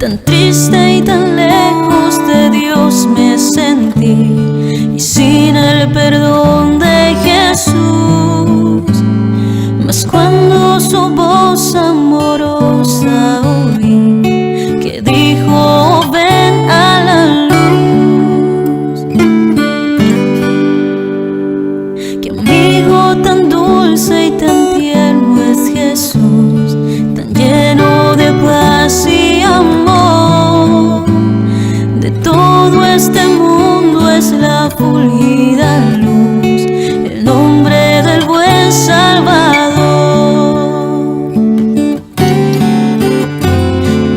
Tan triste y tan lejos de Dios me sentí, y sin el perdón de Jesús. Mas cuando su voz amorosa oí, que dijo: ven a la luz. Qué amigo tan dulce y tan tierno es Jesús, tan lleno de paz y amor. De todo este mundo es la fulgida luz, el nombre del buen Salvador.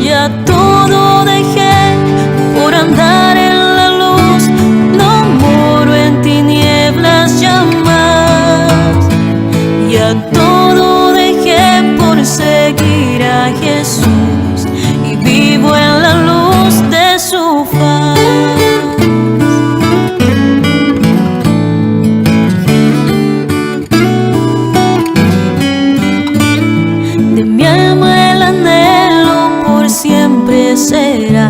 Ya todo dejé por andar en la luz, no moro en tinieblas ya más. Ya todo dejé por seguir a Jesús, y vivo en la luz de su faz. De mi alma el anhelo por siempre será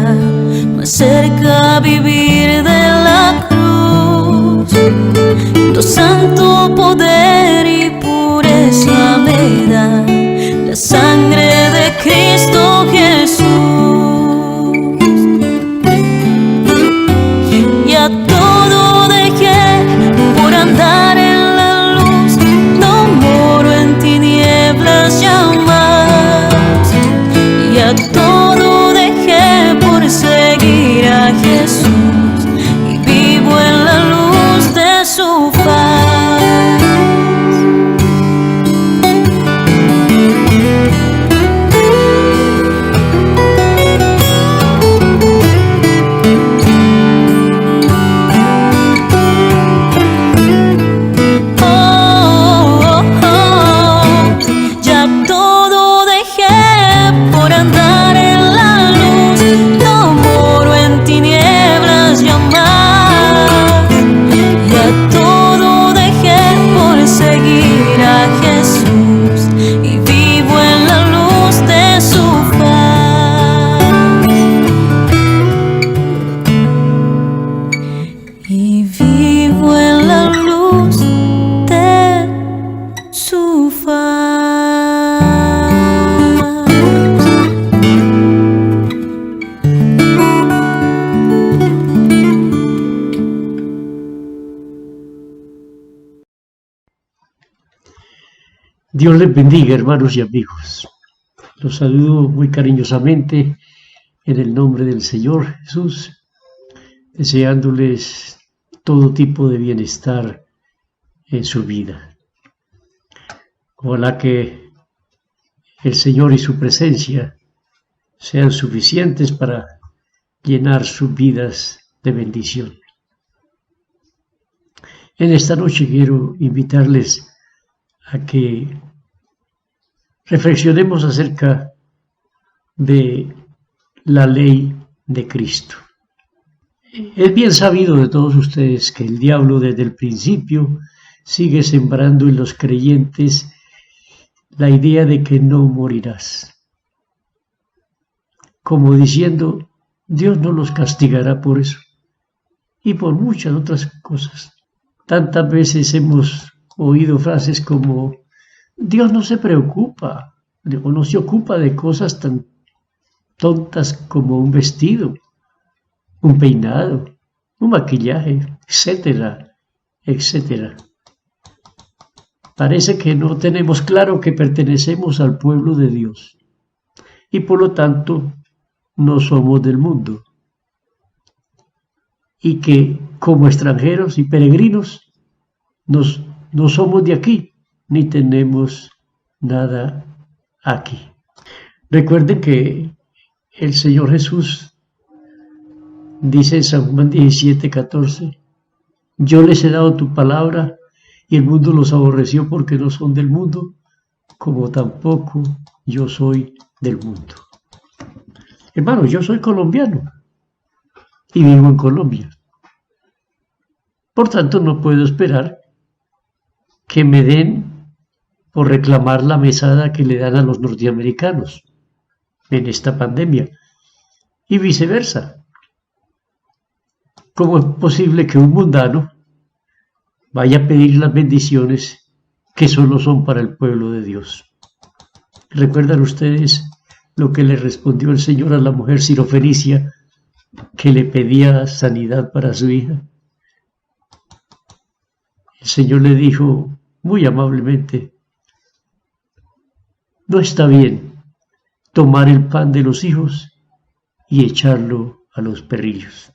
más cerca vivir de la cruz. Tu santo poder y pureza me da la sangre de Cristo Jesús. Ya todo dejé por andar en la luz, no moro en tinieblas ya más. Ya todo dejé por seguir a Jesús, y vivo en la luz de su faz. Dios les bendiga, hermanos y amigos. Los saludo muy cariñosamente en el nombre del Señor Jesús, deseándoles todo tipo de bienestar en su vida. Ojalá que el Señor y su presencia sean suficientes para llenar sus vidas de bendición. En esta noche quiero invitarles a que reflexionemos acerca de la ley de Cristo. Es bien sabido de todos ustedes que el diablo desde el principio sigue sembrando en los creyentes la idea de que no morirás, como diciendo: Dios no los castigará por eso, y por muchas otras cosas. Tantas veces hemos oído frases como: Dios no se preocupa, o no se ocupa de cosas tan tontas como un vestido, un peinado, un maquillaje, etcétera, etcétera. Parece que no tenemos claro que pertenecemos al pueblo de Dios y por lo tanto no somos del mundo, y que como extranjeros y peregrinos, no somos de aquí, ni tenemos nada aquí. Recuerden que el Señor Jesús dice en San Juan 17:14, yo les he dado tu palabra y el mundo los aborreció porque no son del mundo, como tampoco yo soy del mundo. Hermano, yo soy colombiano y vivo en Colombia. Por tanto, no puedo esperar que me den por reclamar la mesada que le dan a los norteamericanos en esta pandemia y viceversa. ¿Cómo es posible que un mundano vaya a pedir las bendiciones que solo son para el pueblo de Dios? ¿Recuerdan ustedes lo que le respondió el Señor a la mujer sirofenicia que le pedía sanidad para su hija? El Señor le dijo muy amablemente, no está bien tomar el pan de los hijos y echarlo a los perrillos.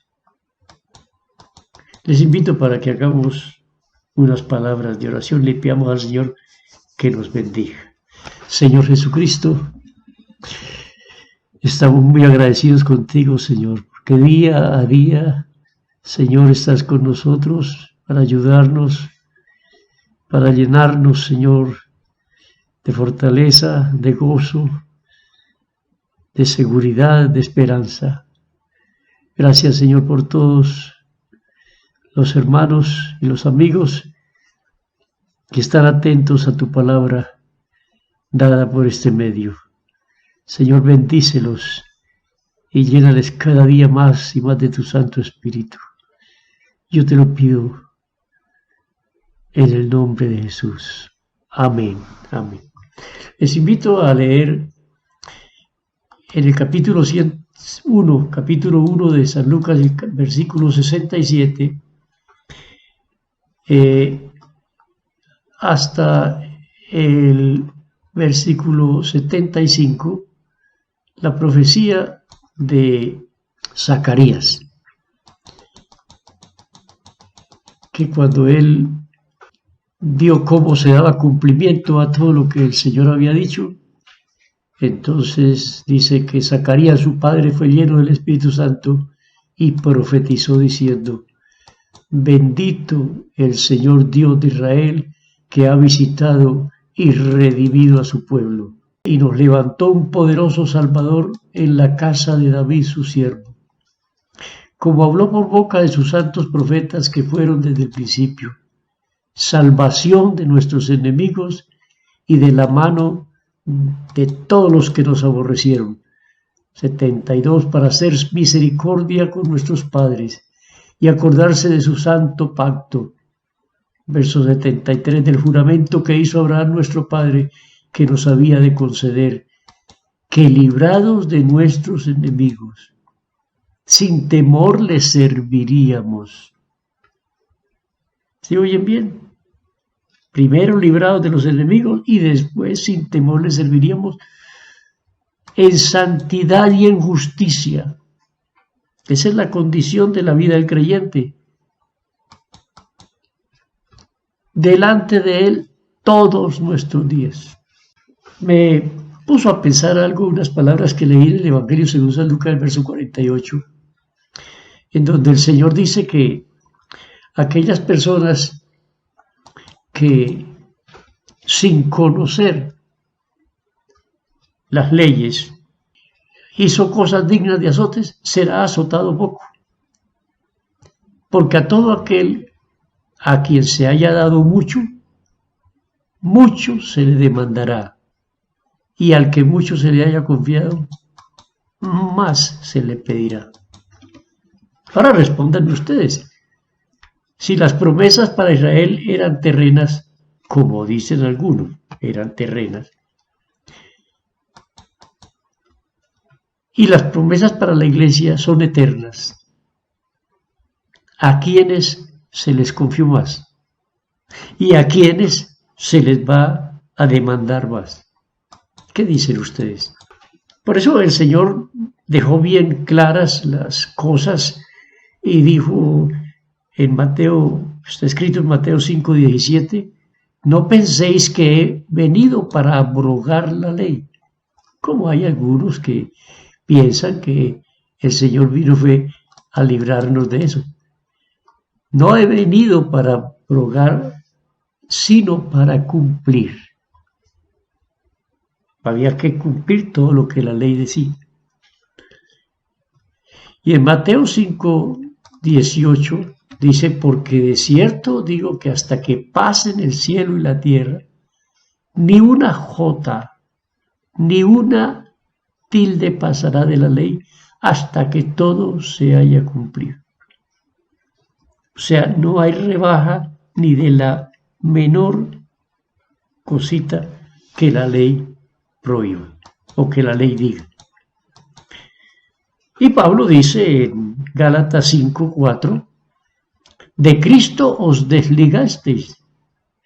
Les invito para que hagamos unas palabras de oración, le pidamos al Señor que nos bendiga. Señor Jesucristo, estamos muy agradecidos contigo, Señor, porque día a día, Señor, estás con nosotros para ayudarnos, para llenarnos, Señor, de fortaleza, de gozo, de seguridad, de esperanza. Gracias, Señor, por todos los hermanos y los amigos que están atentos a tu palabra dada por este medio. Señor, bendícelos y llénales cada día más y más de tu Santo Espíritu. Yo te lo pido en el nombre de Jesús. Amén. Amén. Les invito a leer en el capítulo 1 de San Lucas, el versículo 67, hasta el versículo 75, la profecía de Zacarías, que cuando él vio cómo se daba cumplimiento a todo lo que el Señor había dicho, entonces dice que Zacarías, su padre, fue lleno del Espíritu Santo y profetizó diciendo, bendito el Señor Dios de Israel, que ha visitado y redimido a su pueblo, y nos levantó un poderoso Salvador en la casa de David su siervo, como habló por boca de sus santos profetas que fueron desde el principio, salvación de nuestros enemigos y de la mano de todos los que nos aborrecieron. 72, para hacer misericordia con nuestros padres y acordarse de su santo pacto. Verso 73, del juramento que hizo Abraham nuestro padre, que nos había de conceder, que librados de nuestros enemigos, sin temor les serviríamos. ¿Sí oyen bien? Primero librados de los enemigos y después sin temor les serviríamos en santidad y en justicia. Esa es la condición de la vida del creyente. Delante de él todos nuestros días. Me puso a pensar algo, unas palabras que leí en el Evangelio según San Lucas, el verso 48, en donde el Señor dice que aquellas personas que sin conocer las leyes hizo cosas dignas de azotes, será azotado poco. Porque a todo aquel a quien se haya dado mucho, mucho se le demandará. Y al que mucho se le haya confiado, más se le pedirá. Ahora respondan ustedes. Si las promesas para Israel eran terrenas, como dicen algunos, eran terrenas, y las promesas para la iglesia son eternas, ¿a quiénes se les confió más? ¿Y a quiénes se les va a demandar más? ¿Qué dicen ustedes? Por eso el Señor dejó bien claras las cosas y dijo, en Mateo, está escrito en Mateo 5:17, no penséis que he venido para abrogar la ley, como hay algunos que piensan que el Señor vino fue a librarnos de eso. No he venido para abrogar, sino para cumplir. Había que cumplir todo lo que la ley decía. Y en Mateo 5:18 dice, porque de cierto digo que hasta que pasen el cielo y la tierra, ni una jota, ni una tilde pasará de la ley hasta que todo se haya cumplido. O sea, no hay rebaja ni de la menor cosita que la ley prohíba o que la ley diga. Y Pablo dice en Gálatas 5:4, de Cristo os desligasteis,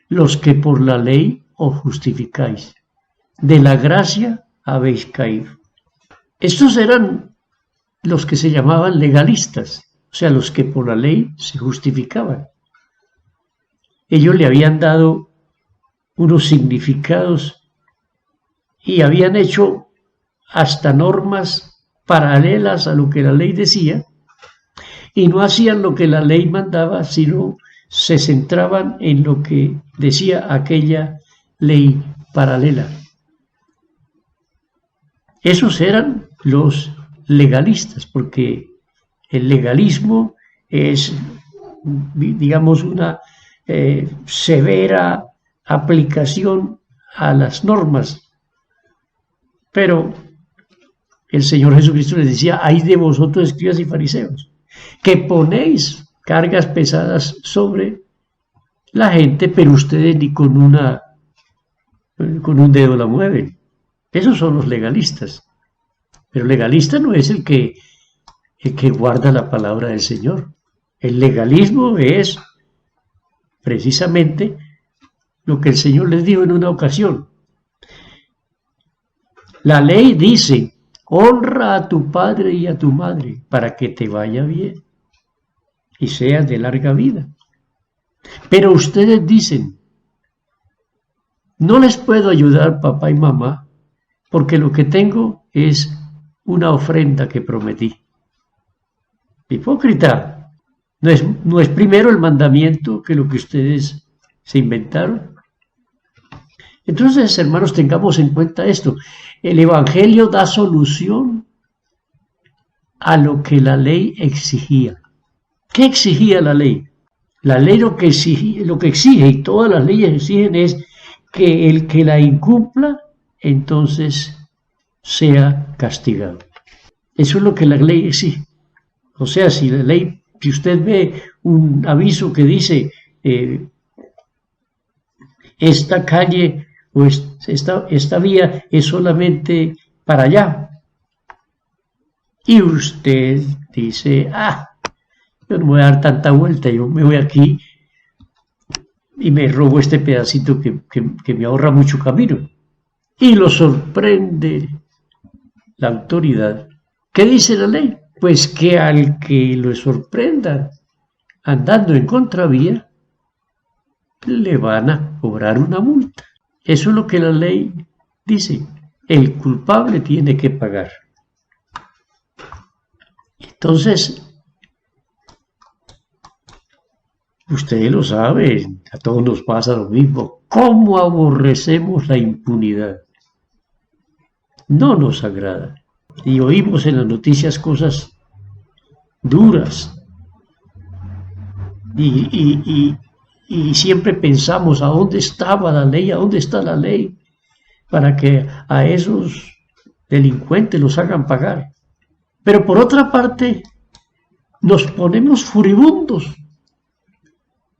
los que por la ley os justificáis, de la gracia habéis caído. Estos eran los que se llamaban legalistas, o sea, los que por la ley se justificaban. Ellos le habían dado unos significados y habían hecho hasta normas paralelas a lo que la ley decía, y no hacían lo que la ley mandaba, sino se centraban en lo que decía aquella ley paralela. Esos eran los legalistas, porque el legalismo es, digamos, una severa aplicación a las normas. Pero el Señor Jesucristo les decía, ay de vosotros escribas y fariseos, que ponéis cargas pesadas sobre la gente, pero ustedes ni con un dedo la mueven. Esos son los legalistas. Pero legalista no es el que guarda la palabra del Señor. El legalismo es precisamente lo que el Señor les dijo en una ocasión. La ley dice, honra a tu padre y a tu madre para que te vaya bien y seas de larga vida. Pero ustedes dicen, no les puedo ayudar papá y mamá porque lo que tengo es una ofrenda que prometí. Hipócrita, ¿no es primero el mandamiento que lo que ustedes se inventaron? Entonces, hermanos, tengamos en cuenta esto. El Evangelio da solución a lo que la ley exigía. ¿Qué exigía la ley? La ley lo que exige, y todas las leyes exigen, es que el que la incumpla, entonces sea castigado. Eso es lo que la ley exige. O sea, si usted ve un aviso que dice esta calle o esta vía es solamente para allá, y usted dice, yo no voy a dar tanta vuelta, yo me voy aquí y me robo este pedacito que me ahorra mucho camino, y lo sorprende la autoridad. ¿Qué dice la ley? Pues que al que lo sorprenda andando en contravía, le van a cobrar una multa. Eso es lo que la ley dice. El culpable tiene que pagar. Entonces, ustedes lo saben, a todos nos pasa lo mismo. ¿Cómo aborrecemos la impunidad? No nos agrada. Y oímos en las noticias cosas duras. Y siempre pensamos, ¿a dónde estaba la ley? ¿A dónde está la ley? Para que a esos delincuentes los hagan pagar. Pero por otra parte, nos ponemos furibundos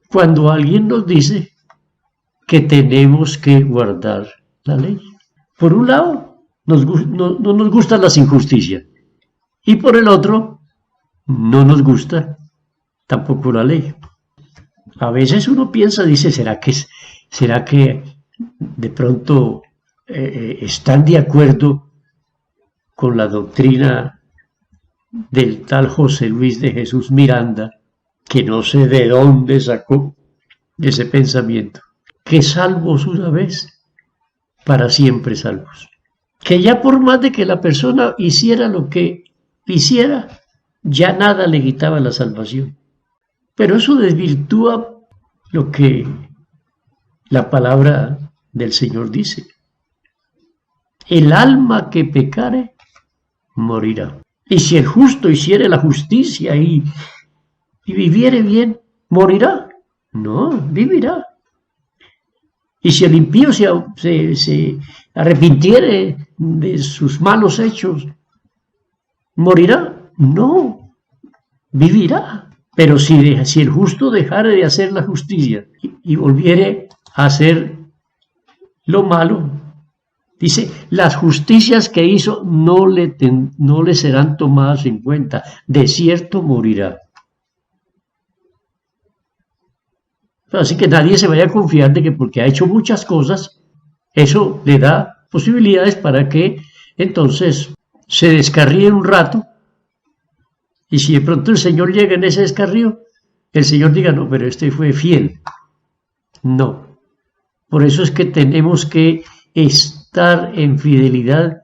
cuando alguien nos dice que tenemos que guardar la ley. Por un lado, no nos gustan las injusticias, y por el otro, no nos gusta tampoco la ley. A veces uno piensa, dice, ¿será que de pronto están de acuerdo con la doctrina del tal José Luis de Jesús Miranda, que no sé de dónde sacó ese pensamiento, que salvos una vez, para siempre salvos. Que ya por más de que la persona hiciera lo que hiciera, ya nada le quitaba la salvación. Pero eso desvirtúa lo que la palabra del Señor dice. El alma que pecare, morirá. Y si el justo hiciere la justicia y viviere bien, ¿morirá? No, vivirá. Y si el impío se arrepintiere de sus malos hechos, ¿morirá? No, vivirá. Pero si el justo dejare de hacer la justicia y volviere a hacer lo malo, dice, las justicias que hizo no le serán tomadas en cuenta, de cierto morirá. Así que nadie se vaya a confiar de que porque ha hecho muchas cosas, eso le da posibilidades para que entonces se descarríe un rato. Y si de pronto el Señor llega en ese descarrío, el Señor diga, no, pero este fue fiel. No. Por eso es que tenemos que estar en fidelidad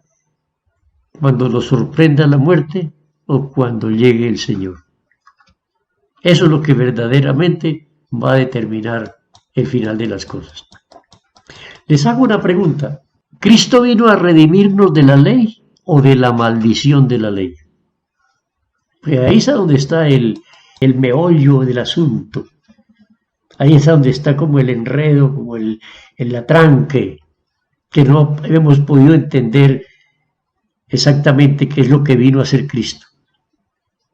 cuando nos sorprenda la muerte o cuando llegue el Señor. Eso es lo que verdaderamente va a determinar el final de las cosas. Les hago una pregunta. ¿Cristo vino a redimirnos de la ley o de la maldición de la ley? Pues ahí es donde está el meollo del asunto. Ahí es donde está como el enredo, como el atranque, que no hemos podido entender exactamente qué es lo que vino a hacer Cristo.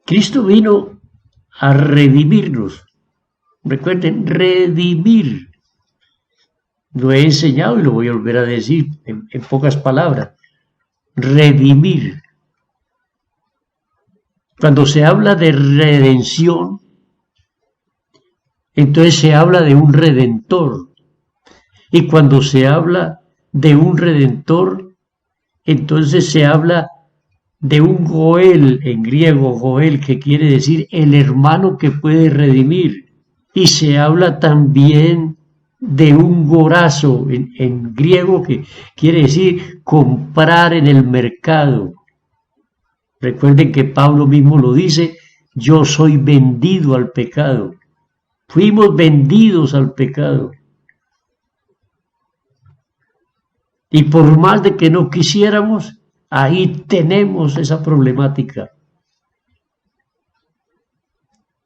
Cristo vino a redimirnos. Recuerden, redimir. Lo he enseñado y lo voy a volver a decir en pocas palabras. Redimir. Cuando se habla de redención, entonces se habla de un redentor. Y cuando se habla de un redentor, entonces se habla de un goel, en griego goel, que quiere decir el hermano que puede redimir. Y se habla también de un gorazo, en griego, que quiere decir comprar en el mercado. Recuerden que Pablo mismo lo dice, yo soy vendido al pecado. Fuimos vendidos al pecado. Y por más de que no quisiéramos, ahí tenemos esa problemática.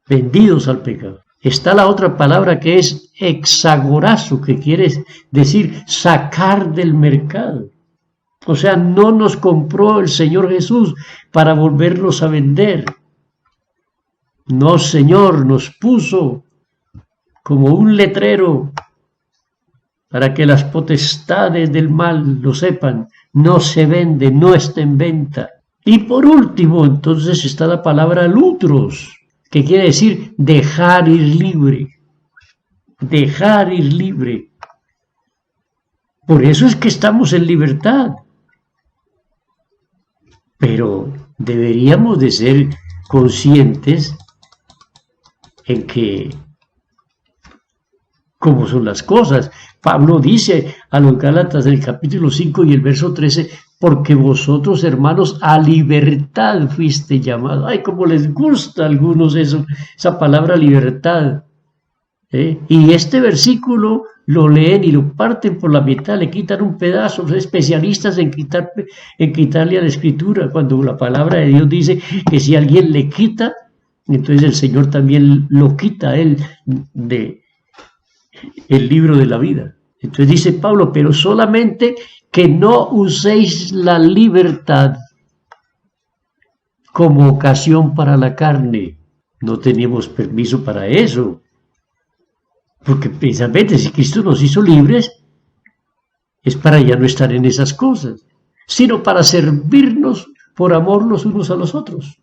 Vendidos al pecado. Está la otra palabra que es exagorazo, que quiere decir sacar del mercado. O sea, no nos compró el Señor Jesús para volverlos a vender. No, Señor, nos puso como un letrero para que las potestades del mal lo sepan. No se vende, no está en venta. Y por último, entonces está la palabra lutros, que quiere decir dejar ir libre. Dejar ir libre. Por eso es que estamos en libertad. Pero deberíamos de ser conscientes en que cómo son las cosas. Pablo dice a los Gálatas del capítulo 5 y el verso 13, porque vosotros, hermanos, a libertad fuiste llamados. Ay, cómo les gusta a algunos eso, esa palabra libertad. Y este versículo lo leen y lo parten por la mitad, le quitan un pedazo, son especialistas en quitarle a la escritura, cuando la palabra de Dios dice que si alguien le quita, entonces el Señor también lo quita a él de el libro de la vida. Entonces dice Pablo, pero solamente que no uséis la libertad como ocasión para la carne. No teníamos permiso para eso. Porque precisamente si Cristo nos hizo libres, es para ya no estar en esas cosas, sino para servirnos por amor los unos a los otros.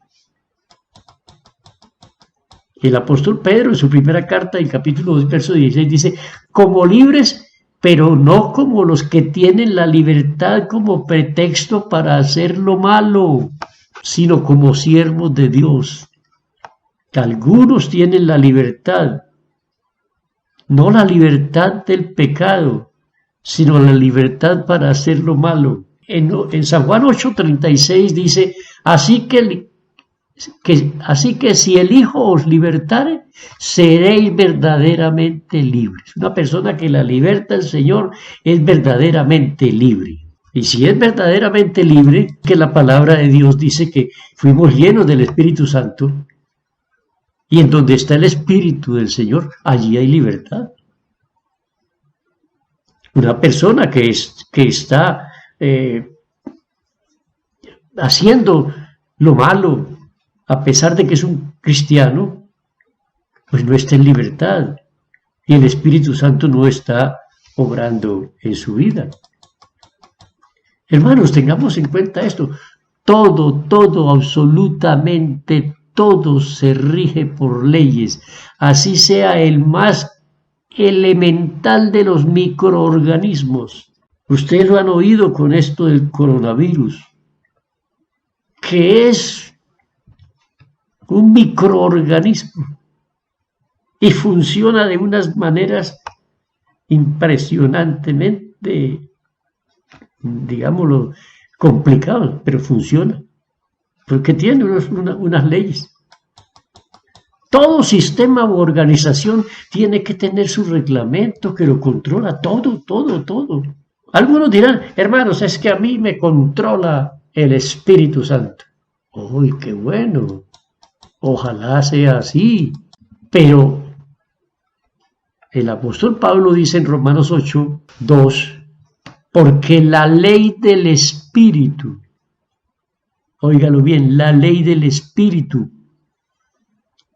El apóstol Pedro en su primera carta, en capítulo 2, verso 16, dice, como libres, pero no como los que tienen la libertad como pretexto para hacer lo malo, sino como siervos de Dios. Algunos tienen la libertad, no la libertad del pecado, sino la libertad para hacer lo malo. En San Juan 8:36 dice, así que si el Hijo os libertare, seréis verdaderamente libres. Una persona que la liberta el Señor es verdaderamente libre. Y si es verdaderamente libre, que la palabra de Dios dice que fuimos llenos del Espíritu Santo, y en donde está el Espíritu del Señor, allí hay libertad. Una persona que está haciendo lo malo, a pesar de que es un cristiano, pues no está en libertad. Y el Espíritu Santo no está obrando en su vida. Hermanos, tengamos en cuenta esto. Todo, absolutamente todo se rige por leyes. Así sea el más elemental de los microorganismos. Ustedes lo han oído con esto del coronavirus, que es un microorganismo y funciona de unas maneras impresionantemente, digámoslo, complicadas, pero funciona, porque tiene unas leyes. Todo sistema u organización tiene que tener su reglamento que lo controla todo. Algunos dirán, hermanos, es que a mí me controla el Espíritu Santo. ¡Uy, qué bueno! Ojalá sea así. Pero el apóstol Pablo dice en Romanos 8:2, porque la ley del Espíritu, óigalo bien, la ley del Espíritu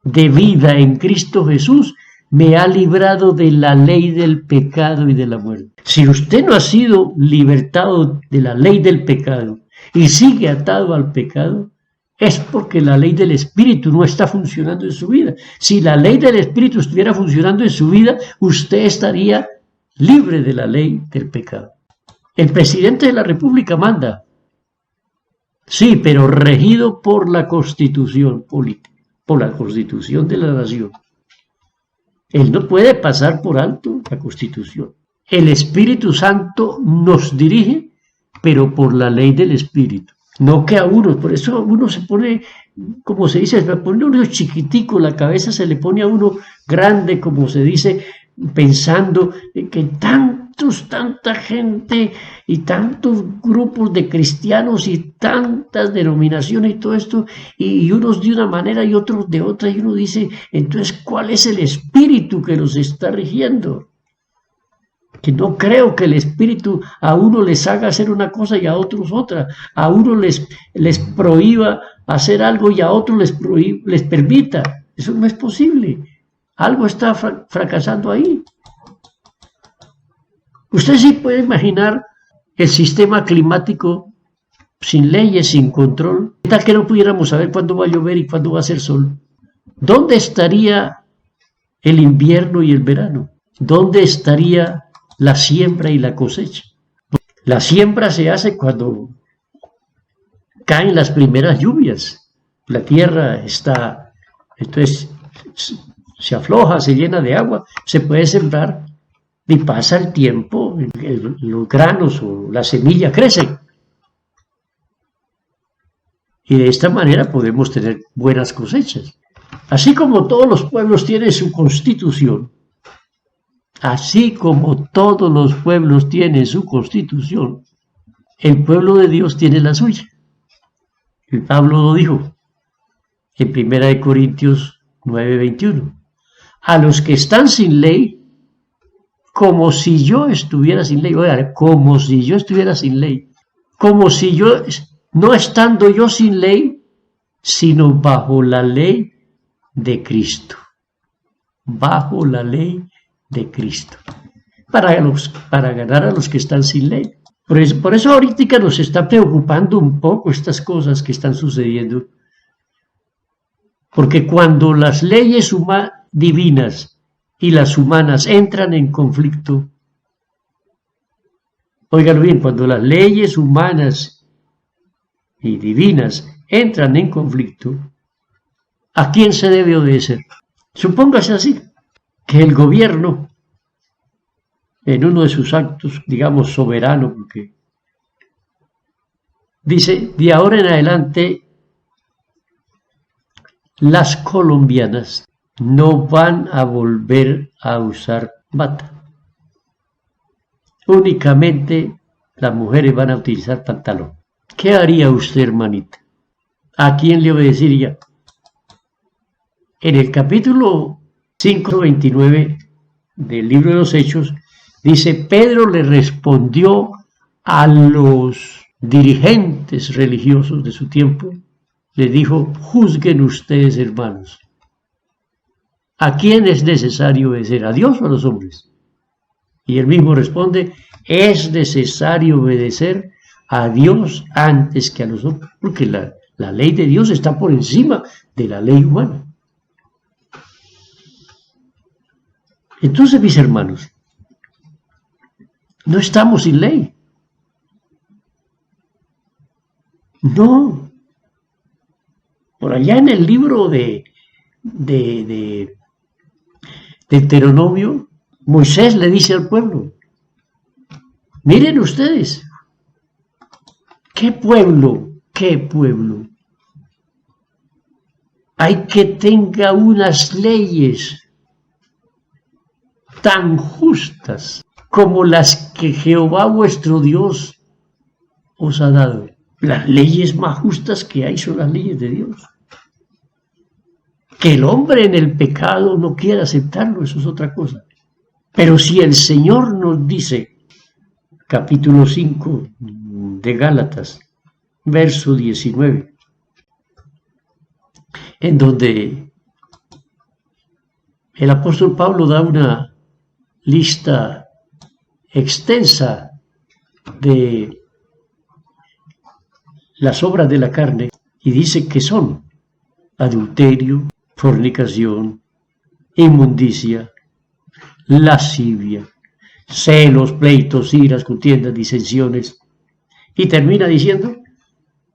de vida en Cristo Jesús me ha librado de la ley del pecado y de la muerte. Si usted no ha sido libertado de la ley del pecado y sigue atado al pecado, es porque la ley del Espíritu no está funcionando en su vida. Si la ley del Espíritu estuviera funcionando en su vida, usted estaría libre de la ley del pecado. El presidente de la República manda, sí, pero regido por la Constitución política, por la Constitución de la nación. Él no puede pasar por alto la Constitución. El Espíritu Santo nos dirige, pero por la ley del Espíritu. No que a uno, por eso uno se pone, como se dice, se pone uno chiquitico, la cabeza se le pone a uno grande, como se dice, pensando que tanta gente y tantos grupos de cristianos y tantas denominaciones y todo esto, y unos de una manera y otros de otra, y uno dice, entonces, ¿cuál es el espíritu que los está rigiendo? Que no creo que el espíritu a uno les haga hacer una cosa y a otros otra, a uno les prohíba hacer algo y a otros les permita. Eso no es posible. Algo está fracasando ahí. Usted sí puede imaginar el sistema climático sin leyes, sin control. ¿Qué tal que no pudiéramos saber cuándo va a llover y cuándo va a hacer sol? ¿Dónde estaría el invierno y el verano? ¿Dónde estaría la siembra y la cosecha? La siembra se hace cuando caen las primeras lluvias. La tierra está, entonces se afloja, se llena de agua, se puede sembrar y pasa el tiempo, los granos o la semilla crecen. Y de esta manera podemos tener buenas cosechas. Así como todos los pueblos tienen su constitución, así como todos los pueblos tienen su constitución, el pueblo de Dios tiene la suya. Y Pablo lo dijo en 1 Corintios 9:21. A los que están sin ley, como si yo estuviera sin ley, oiga, como si yo estuviera sin ley, como si yo, no estando yo sin ley, sino bajo la ley de Cristo. Bajo la ley de Cristo, para ganar a los que están sin ley. Por eso ahorita nos está preocupando un poco estas cosas que están sucediendo, porque cuando las leyes divinas y las humanas entran en conflicto, óigalo bien, cuando las leyes humanas y divinas entran en conflicto, ¿A quién se debe obedecer? Supóngase así, que el gobierno, en uno de sus actos, digamos, soberano, porque dice, de ahora en adelante, las colombianas no van a volver a usar bata. Únicamente las mujeres van a utilizar pantalón. ¿Qué haría usted, hermanita? ¿A quién le obedecería? En el capítulo 5:29 del libro de los Hechos, dice, Pedro le respondió a los dirigentes religiosos de su tiempo, le dijo, juzguen ustedes, hermanos, ¿a quién es necesario obedecer? ¿A Dios o a los hombres? Y él mismo responde, es necesario obedecer a Dios antes que a los hombres, porque la ley de Dios está por encima de la ley humana. Entonces, mis hermanos, no estamos sin ley. No. Por allá en el libro de Deuteronomio, Moisés le dice al pueblo, miren ustedes, ¿qué pueblo hay que tenga unas leyes tan justas como las que Jehová vuestro Dios os ha dado? Las leyes más justas que hay son las leyes de Dios. Que el hombre en el pecado no quiera aceptarlo, eso es otra cosa. Pero si el Señor nos dice, capítulo 5 de Gálatas, verso 19, en donde el apóstol Pablo da una lista extensa de las obras de la carne y dice que son adulterio, fornicación, inmundicia, lascivia, celos, pleitos, iras, contiendas, disensiones, y termina diciendo,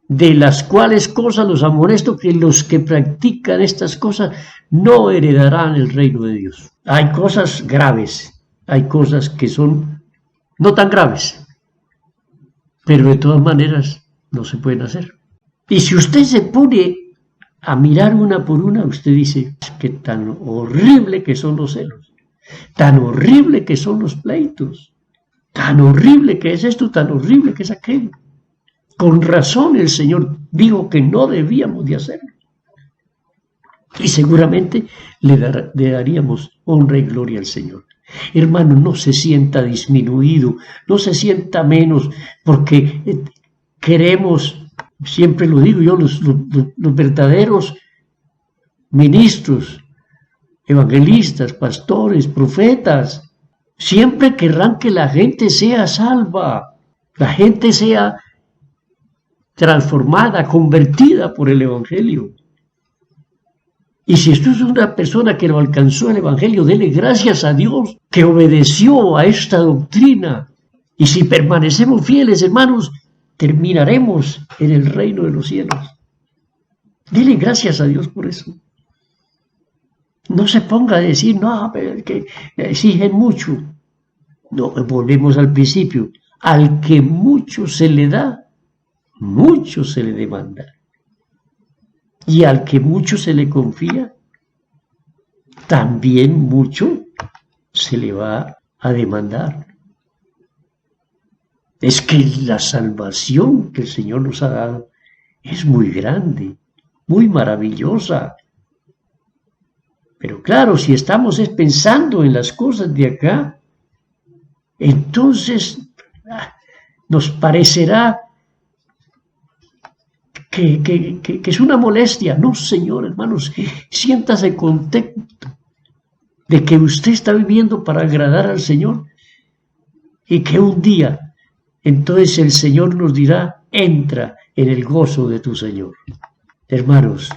de las cuales cosas los amonesto que los que practican estas cosas no heredarán el reino de Dios. Hay cosas graves, hay cosas que son no tan graves, pero de todas maneras no se pueden hacer. Y si usted se pone a mirar una por una, usted dice, que tan horrible que son los celos, tan horrible que son los pleitos, tan horrible que es esto, tan horrible que es aquello. Con razón el Señor dijo que no debíamos de hacerlo. Y seguramente le daríamos honra y gloria al Señor. Hermano, no se sienta disminuido, no se sienta menos, porque queremos, siempre lo digo yo, los verdaderos ministros, evangelistas, pastores, profetas, siempre querrán que la gente sea salva, la gente sea transformada, convertida por el Evangelio. Y si esto es una persona que lo alcanzó el Evangelio, dele gracias a Dios que obedeció a esta doctrina. Y si permanecemos fieles, hermanos, terminaremos en el reino de los cielos. Dele gracias a Dios por eso. No se ponga a decir, no, pero es que exigen mucho. No, volvemos al principio. Al que mucho se le da, mucho se le demanda. Y al que mucho se le confía, también mucho se le va a demandar. Es que la salvación que el Señor nos ha dado es muy grande, muy maravillosa. Pero claro, si estamos pensando en las cosas de acá, entonces nos parecerá que es una molestia. No, Señor, hermanos, siéntase contento de que usted está viviendo para agradar al Señor y que un día, entonces el Señor nos dirá, entra en el gozo de tu Señor. Hermanos,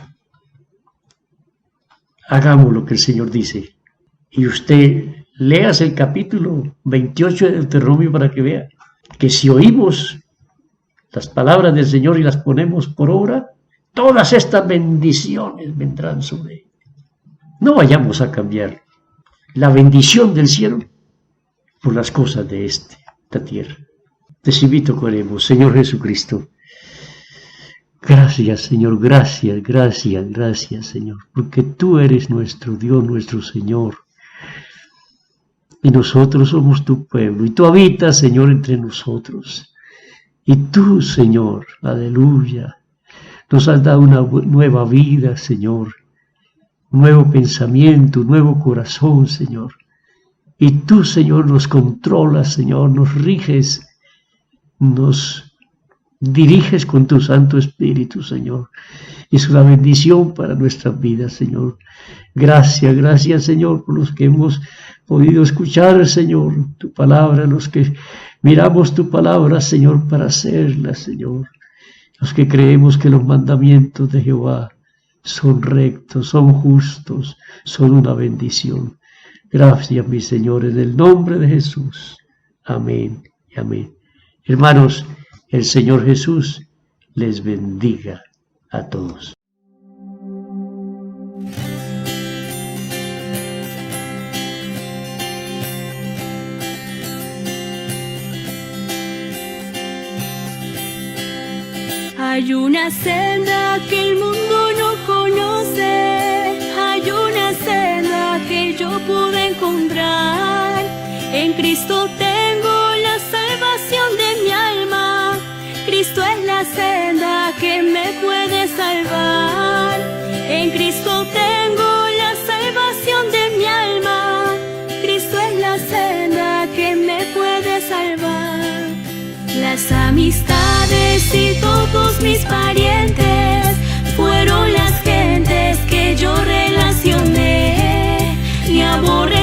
hagamos lo que el Señor dice. Y usted léase el capítulo 28 de Deuteronomio para que vea que si oímos las palabras del Señor y las ponemos por obra, todas estas bendiciones vendrán sobre él. No vayamos a cambiar la bendición del cielo por las cosas de esta tierra. Les invito que oremos. Señor Jesucristo, gracias, Señor, gracias, gracias, gracias, Señor, porque tú eres nuestro Dios, nuestro Señor, y nosotros somos tu pueblo, y tú habitas, Señor, entre nosotros. Y tú, Señor, aleluya, nos has dado una nueva vida, Señor, un nuevo pensamiento, un nuevo corazón, Señor. Y tú, Señor, nos controlas, Señor, nos riges, nos diriges con tu Santo Espíritu, Señor. Es una bendición para nuestras vidas, Señor. Gracias, gracias, Señor, por los que hemos podido escuchar, Señor, tu palabra, los que miramos tu palabra, Señor, para hacerla, Señor. Los que creemos que los mandamientos de Jehová son rectos, son justos, son una bendición. Gracias, mi Señor, en el nombre de Jesús. Amén y amén. Hermanos, el Señor Jesús les bendiga a todos. Hay una senda que el mundo no conoce, hay una senda que yo pude encontrar. En Cristo tengo la salvación de mi alma, Cristo es la senda que me puede salvar. En Cristo tengo la salvación de mi alma, Cristo es la senda que me puede salvar. Las amistades y todos mis parientes fueron las gentes que yo relacioné y aborrecí.